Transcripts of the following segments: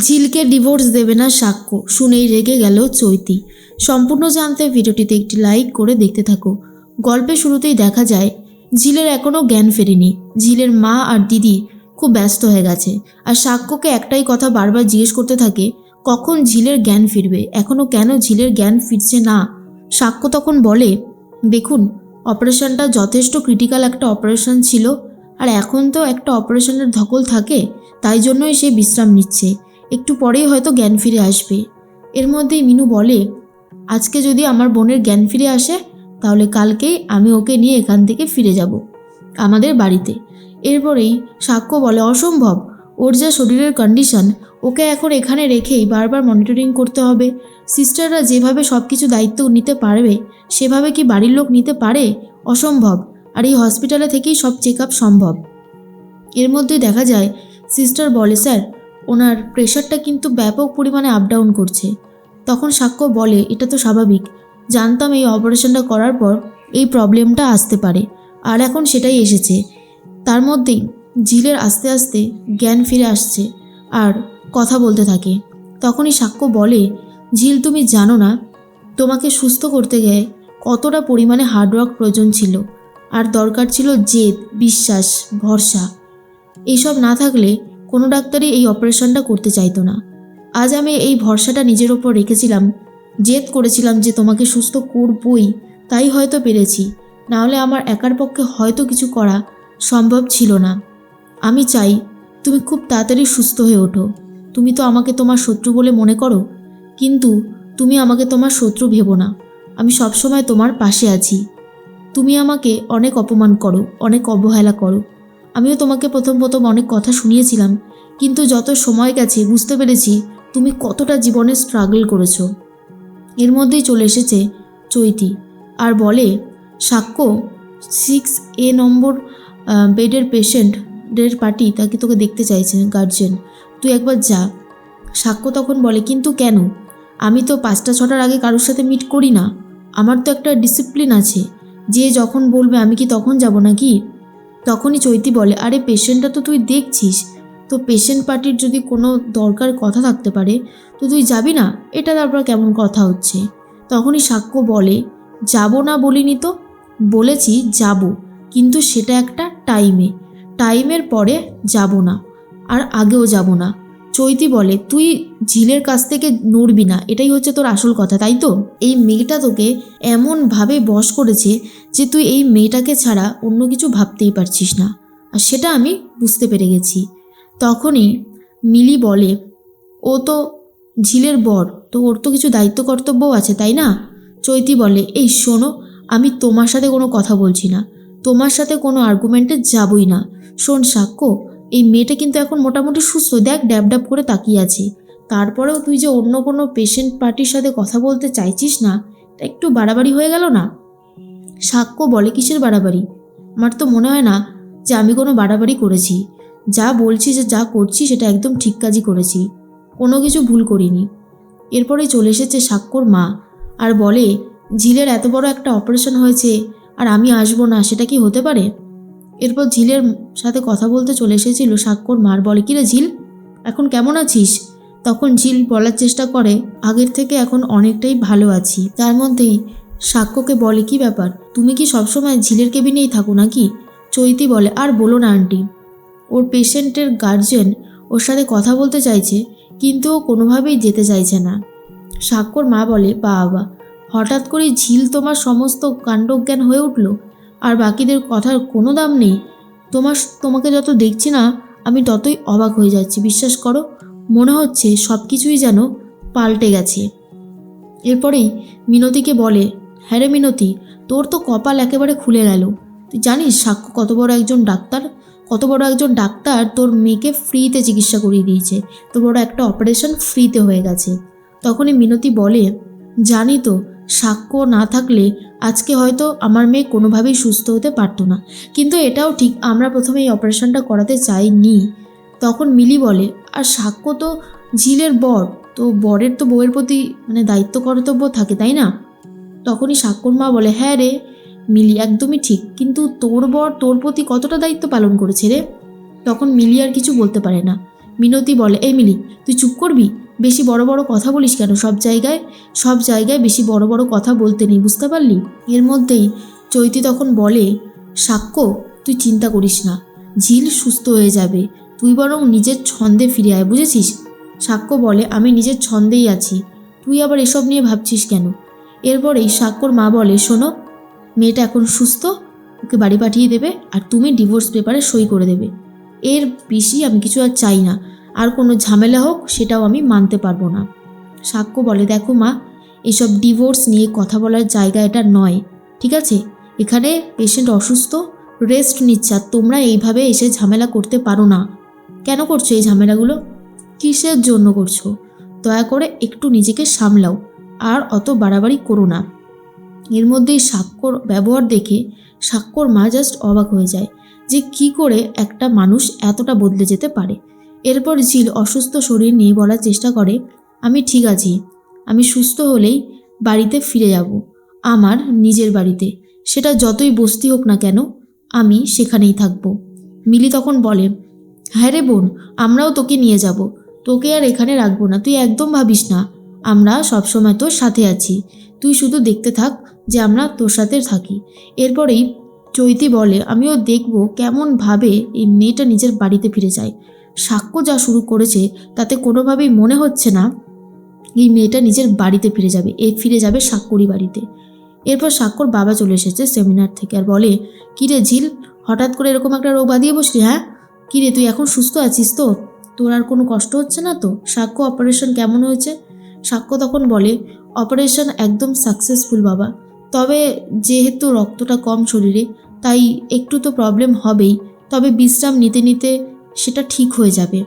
ঝিলকে divorce দেবে না সাক্ষ্য শুনেই রেগে গেল চৈতি। সম্পূর্ণ জানতে ভিডিওটিতে একটি লাইক করে দেখতে থাকো। গল্পের শুরুতেই দেখা যায় ঝিলের এখনও জ্ঞান ফেরেনি। ঝিলের মা আর দিদি খুব ব্যস্ত হয়ে গেছে, আর সাক্ষ্যকে একটাই কথা বারবার জিজ্ঞেস করতে থাকে, কখন ঝিলের জ্ঞান ফিরবে, এখনও কেন ঝিলের জ্ঞান ফিরছে না। সাক্ষ্য তখন বলে, দেখুন, অপারেশনটা যথেষ্ট ক্রিটিক্যাল একটা অপারেশন ছিল, আর এখন তো একটা অপারেশনের ধকল থাকে, তাই জন্যই সে বিশ্রাম নিচ্ছে। একটু পরেই হয়তো জ্ঞান ফিরে আসবে। এর মধ্যেই মিনু বলে, আজকে যদি আমার বোনের জ্ঞান ফিরে আসে তাহলে কালকেই আমি ওকে নিয়ে এখান থেকে ফিরে যাব আমাদের বাড়িতে। এরপরেই সাক্ষ্য বলে, অসম্ভব, ওর যা শরীরের কন্ডিশন, ওকে এখন এখানে রেখেই বারবার মনিটরিং করতে হবে। সিস্টাররা যেভাবে সব কিছু দায়িত্ব নিতে পারবে সেভাবে কি বাড়ির লোক নিতে পারে? অসম্ভব। আর এই হসপিটালে থেকেই সব চেক আপ সম্ভব। এর মধ্যে দেখা যায় সিস্টার বলে, স্যার, ওনার প্রেশারটা কিন্তু ব্যাপক পরিমাণে আপ ডাউন করছে। তখন সাক্ষ্য বলে, এটা তো স্বাভাবিক, জানতাম এই অপারেশনটা করার পর এই প্রবলেমটা আসতে পারে, আর এখন সেটাই এসেছে। তার মধ্যেই ঝিলের আস্তে আস্তে জ্ঞান ফিরে আসছে আর কথা বলতে থাকে। তখনই সাক্ষ্য বলে, ঝিল, তুমি জানো না তোমাকে সুস্থ করতে গিয়ে কতটা পরিমাণে হার্ডওয়ার্ক প্রয়োজন ছিল, আর দরকার ছিল জেদ, বিশ্বাস, ভরসা। এইসব না থাকলে কোনো ডাক্তারই এই অপারেশনটা করতে চাইতো না। আজ আমি এই ভরসাটা নিজের ওপর রেখেছিলাম, জেদ করেছিলাম যে তোমাকে সুস্থ করবই, তাই হয়তো পেরেছি, নাহলে আমার একার পক্ষে হয়তো কিছু করা সম্ভব ছিল না। আমি চাই তুমি খুব তাড়াতাড়ি সুস্থ হয়ে ওঠো। তুমি তো আমাকে তোমার শত্রু বলে মনে করো, কিন্তু তুমি আমাকে তোমার শত্রু ভেবো না। আমি সবসময় তোমার পাশে আছি। তুমি আমাকে অনেক অপমান করো, অনেক অবহেলা করো। আমিও তোমাকে প্রথম প্রথম অনেক কথা শুনিয়েছিলাম, কিন্তু যত সময় গেছে বুঝতে পেরেছি তুমি কতটা জীবনে স্ট্রাগল করেছো। এর মধ্যেই চলে এসেছে চৈতি আর বলে, সাক্ষ্য, 6A নম্বর বেডের পেশেন্টের পার্টি তাকে তোকে দেখতে চাইছে গার্জেন, তুই একবার যা। সাক্ষ্য তখন বলে, কিন্তু কেন? আমি তো 5টা 6টার আগে কারোর সাথে মিট করি না। আমার তো একটা ডিসিপ্লিন আছে, যে যখন বলবে আমি কি তখন যাব নাকি? তখনই চৈতি বলে, আরে পেশেন্টটা তো তুই দেখছিস, তো পেশেন্ট পার্টির যদি কোনো দরকার কথা থাকতে পারে তো তুই যাবি না? এটা তারপর কেমন কথা হচ্ছে? তখনই সাক্ষ্য বলে, যাব না বলিনি তো, বলেছি যাব, কিন্তু সেটা একটা টাইমের পরে যাব না, আর আগেও যাব না। চৈতি বলে, তুই ঝিলের কাছ থেকে নড়বি না, এটাই হচ্ছে তোর আসল কথা, তাই তো? এই মেয়েটা তোকে এমনভাবে বশ করেছে যে তুই এই মেয়েটাকে ছাড়া অন্য কিছু ভাবতেই পারছিস না, আর সেটা আমি বুঝতে পেরে গেছি। তখনই মিলি বলে, ও তো ঝিলের বর, তো ওর তো কিছু দায়িত্ব কর্তব্যও আছে, তাই না? চৈতি বলে, এই শোনো, আমি তোমার সাথে কোনো কথা বলছি না, তোমার সাথে কোনো আর্গুমেন্টে যাবই না। শোন সাক্ষ্য, এই মেয়েটা কিন্তু এখন মোটামুটি সুস্থ, দেখ ড্যাব ড্যাব করে তাকিয়ে আছে, তারপরেও তুই যে অন্য কোনো পেশেন্ট পার্টির সাথে কথা বলতে চাইছিস না, এটা একটু বাড়াবাড়ি হয়ে গেল না? সাক্ষ্য বলে, কিসের বাড়াবাড়ি? আমার তো মনে হয় না যে আমি কোনো বাড়াবাড়ি করেছি। যা বলছি, যে যা করছি সেটা একদম ঠিক কাজই করেছি, কোনো কিছু ভুল করিনি। এরপরেই চলে এসেছে সাক্ষ্যর মা আর বলে, ঝিলের এত বড় একটা অপারেশন হয়েছে আর আমি আসবো না, সেটা কি হতে পারে? এরপর ঝিলের সাথে কথা বলতে চলে এসেছিল সাক্ষ্যর মার। বলে, কিরে ঝিল, এখন কেমন আছিস? তখন ঝিল বলার চেষ্টা করে, আগের থেকে এখন অনেকটাই ভালো আছি। তার মধ্যেই সাক্ষ্যকে বলে, কি ব্যাপার, তুমি কি সবসময় ঝিলের কেবিনেই থাকো নাকি? চৈতি বলে, আর বলো না আন্টি, ওর পেশেন্টের গার্জেন ওর সাথে কথা বলতে চাইছে, কিন্তু ও কোনোভাবেই যেতে চাইছে না। সাক্ষ্যর মা বলে, বাবা, হঠাৎ করেই ঝিল তোমার সমস্ত কাণ্ডজ্ঞান হয়ে উঠল, আর বাকিদের কথার কোনো দাম নেই। তোমাকে যত দেখছি না আমি ততই অবাক হয়ে যাচ্ছি, বিশ্বাস করো, মনে হচ্ছে সব কিছুই যেন পাল্টে গেছে। এরপরেই মিনতিকে বলে, হ্যাঁ রে মিনতি, তোর তো কপাল একেবারে খুলে গেল। তুই জানিস সাক্ষ্য কত বড় একজন ডাক্তার? তোর মেয়েকে ফ্রিতে চিকিৎসা করিয়ে দিয়েছে, তো বড় একটা অপারেশন ফ্রিতে হয়ে গেছে। তখনই মিনতি বলে, জানি তো, সাক্ষ্য না থাকলে আজকে হয়তো আমার মেয়ে কোনোভাবেই সুস্থ হতে পারতো না, কিন্তু এটাও ঠিক, আমরা প্রথমে এই অপারেশনটা করাতে চাইনি। তখন মিলি বলে, আর সাক্ষ্য তো ঝিলের বর, তো বরের তো বউয়ের প্রতি দায়িত্ব কর্তব্য থাকে, তাই না? তখনই সাক্ষ্যর মা বলে, হ্যাঁ রে মিলি, একদমই ঠিক, কিন্তু তোর বর তোর প্রতি কতটা দায়িত্ব পালন করেছে রে? তখন মিলি আর কিছু বলতে পারে না, মিনতি বলে, এই মিলি তুই চুপ করবি? বেশি বড় বড় কথা বলিস কেন? সব জায়গায় বেশি বড় বড় কথা বলতে নেই, বুঝতে পারলি? এর মধ্যেই চৈতি তখন বলে, সাক্ষ্য তুই চিন্তা করিস না, ঝিল সুস্থ হয়ে যাবে, তুই বরং নিজের ছন্দে ফিরে আয়, বুঝেছিস? সাক্ষ্য বলে, আমি নিজের ছন্দেই আছি, তুই আবার এসব নিয়ে ভাবছিস কেন? এরপরেই সাক্ষ্যর মা বলে, শোনো, মেয়েটা এখন সুস্থ, ওকে বাড়ি পাঠিয়ে দেবে আর তুমি ডিভোর্স পেপারে সই করে দেবে। এর বেশি আমি কিছু আর চাই না, আর কোনো ঝামেলা হোক সেটাও আমি মানতে পারবো না। সাক্ষ্য বলে, দেখো মা, এসব ডিভোর্স নিয়ে কথা বলার জায়গা এটা নয়, ঠিক আছে? এখানে পেশেন্ট অসুস্থ, রেস্ট নিচ্ছে, আর তোমরা এইভাবে এসে ঝামেলা করতে পারো না। কেন করছো এই ঝামেলাগুলো? কিসের জন্য করছো? দয়া করে একটু নিজেকে সামলাও, আর অত বাড়াবাড়ি করো না। এর মধ্যেই সাক্ষ্যর ব্যবহার দেখে সাক্ষ্যর মা জাস্ট অবাক হয়ে যায় যে কি করে একটা মানুষ এতটা বদলে যেতে পারে। এরপর ঝিল অসুস্থ শরীর নিয়ে বলার চেষ্টা করে, আমি ঠিক আছি, আমি সুস্থ হলেই বাড়িতে ফিরে যাব, আমার নিজের বাড়িতে, সেটা যতই বস্তি হোক না কেন, আমি সেখানেই থাকবো। মিলি তখন বলে, হ্যাঁ রে বোন, আমরাও তোকে নিয়ে যাব, তোকে আর এখানে রাখবো না, তুই একদম ভাবিস না, আমরা সবসময় তোর সাথে আছি, তুই শুধু দেখতে থাক যে আমরা তোর সাথে থাকি। এরপরেই চৈতি বলে, আমিও দেখব কেমনভাবে এই মেয়েটা নিজের বাড়িতে ফিরে যায়। সাক্ষ্য যা শুরু করেছে তাতে কোনোভাবেই মনে হচ্ছে না এই মেয়েটা নিজের বাড়িতে ফিরে যাবে সাক্ষ্যরই বাড়িতে। এরপর সাক্ষ্যর বাবা চলে এসেছে সেমিনার থেকে আর বলে, কিরে ঝিল, হঠাৎ করে এরকম একটা রোগ বাঁধিয়ে বসলি? হ্যাঁ কিরে, তুই এখন সুস্থ আছিস তো? তোর আর কোনো কষ্ট হচ্ছে না তো? সাক্ষ্য, অপারেশন কেমন হয়েছে? সাক্ষ্য তখন বলে, অপারেশন একদম সাকসেসফুল বাবা, তবে যেহেতু রক্তটা কম শরীরে তাই একটু তো প্রবলেম হবেই, তবে বিশ্রাম নিতে নিতে সেটা ঠিক হয়ে যাবে।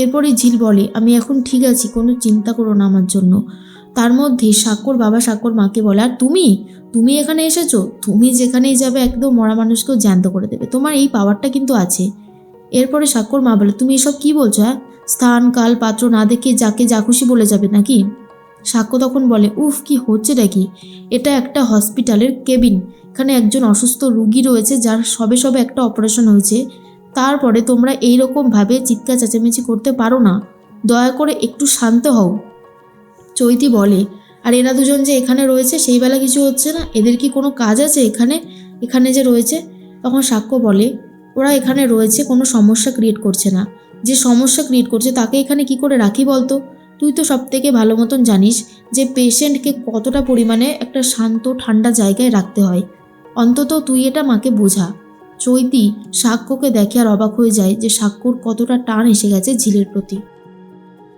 এরপরে ঝিল বলে, আমি এখন ঠিক আছি, কোনো চিন্তা করো না আমার জন্য। তার মধ্যে সাক্ষ্যর বাবা সাক্ষ্যর মাকে বলে, আর তুমি এখানে এসেছো, তুমি যেখানেই যাবে একদম মরা মানুষকেও জ্যান্ত করে দেবে, তোমার এই পাওয়ারটা কিন্তু আছে। এরপরে সাক্ষ্যর মা বলে, তুমি এসব কি বলছো? হ্যাঁ, স্থান কাল পাত্র না দেখে যাকে যা খুশি বলে যাবে নাকি? সাক্ষ্য তখন বলে, উফ, কি হচ্ছে নাকি? এটা একটা হসপিটালের কেবিন, এখানে একজন অসুস্থ রুগী রয়েছে যার সবে একটা অপারেশন হয়েছে, তারপরে তোমরা এইরকমভাবে চিৎকার চেঁচামেচি করতে পারো না, দয়া করে একটু শান্ত হও। চৈতি বলে, আর এরা দুজন যে এখানে রয়েছে সেই বেলা কিছু হচ্ছে না, এদের কি কোনো কাজ আছে এখানে যে রয়েছে? তখন সাক্ষ্য বলে, ওরা এখানে রয়েছে, কোনো সমস্যা ক্রিয়েট করছে না, যে সমস্যা ক্রিয়েট করছে তাকে এখানে কি করে রাখি বলতো? তুই তো সব থেকে ভালো মতন জানিস যে পেশেন্টকে কতটা পরিমাণে একটা শান্ত ঠান্ডা জায়গায় রাখতে হয়, অন্তত তুই এটা মাকে বোঝা। চৈতি সাক্ষ্যকে দেখে আর অবাক হয়ে যায় যে সাক্ষ্যর কতটা টান এসে গেছে ঝিলের প্রতি।